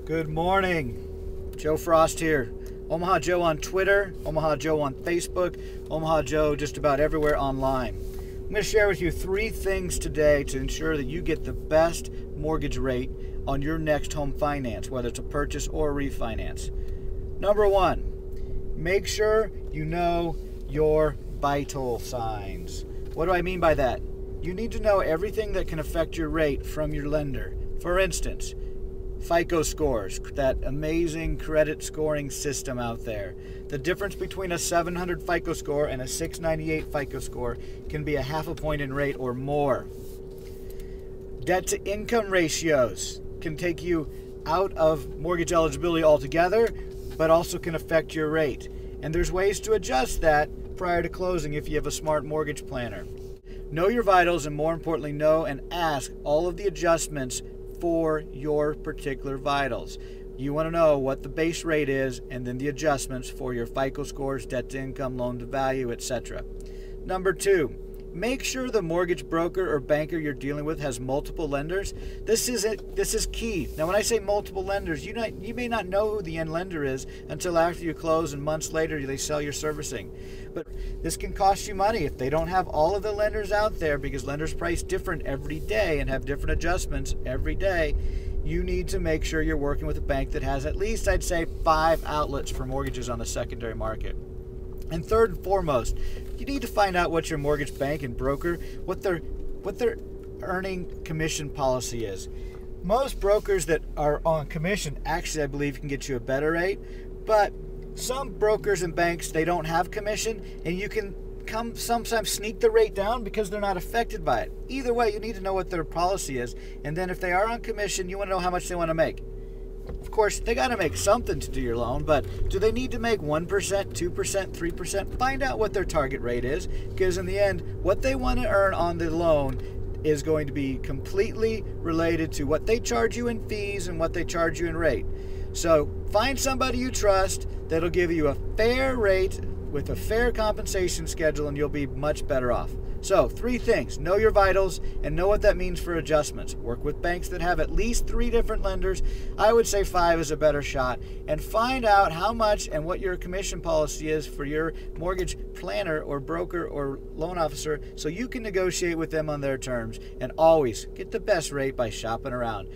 Good morning. Joe Frost here. Omaha Joe on Twitter, Omaha Joe on Facebook, Omaha Joe just about everywhere online. I'm going to share with you 3 things today to ensure that you get the best mortgage rate on your next home finance, whether it's a purchase or a refinance. Number 1, make sure you know your vital signs. What do I mean by that? You need to know everything that can affect your rate from your lender. For instance, FICO scores, that amazing credit scoring system out there. The difference between a 700 FICO score and a 698 FICO score can be a half a point in rate or more. Debt to income ratios can take you out of mortgage eligibility altogether, but also can affect your rate. And there's ways to adjust that prior to closing if you have a smart mortgage planner. Know your vitals, and more importantly, know and ask all of the adjustments for your particular vitals. You want to know what the base rate is and then the adjustments for your FICO scores, debt to income, loan to value, etc. Number 2, make sure the mortgage broker or banker you're dealing with has multiple lenders. This is key. Now, when I say multiple lenders, you may not know who the end lender is until after you close and months later they sell your servicing. But this can cost you money if they don't have all of the lenders out there, because lenders price different every day and have different adjustments every day. You need to make sure you're working with a bank that has at least, I'd say, 5 outlets for mortgages on the secondary market. And third and foremost, you need to find out what your mortgage bank and broker, what their earning commission policy is. Most brokers that are on commission actually, I believe, can get you a better rate, but some brokers and banks, they don't have commission, and you can sometimes sneak the rate down because they're not affected by it. Either way, you need to know what their policy is, and then if they are on commission, you want to know how much they want to make. Of course, they got to make something to do your loan, but do they need to make 1%, 2%, 3%? Find out what their target rate is, because in the end, what they want to earn on the loan is going to be completely related to what they charge you in fees and what they charge you in rate. So find somebody you trust that'll give you a fair rate with a fair compensation schedule, and you'll be much better off. So 3 things: know your vitals and know what that means for adjustments. Work with banks that have at least 3 different lenders. I would say 5 is a better shot. And find out how much and what your commission policy is for your mortgage planner or broker or loan officer, so you can negotiate with them on their terms. And always get the best rate by shopping around.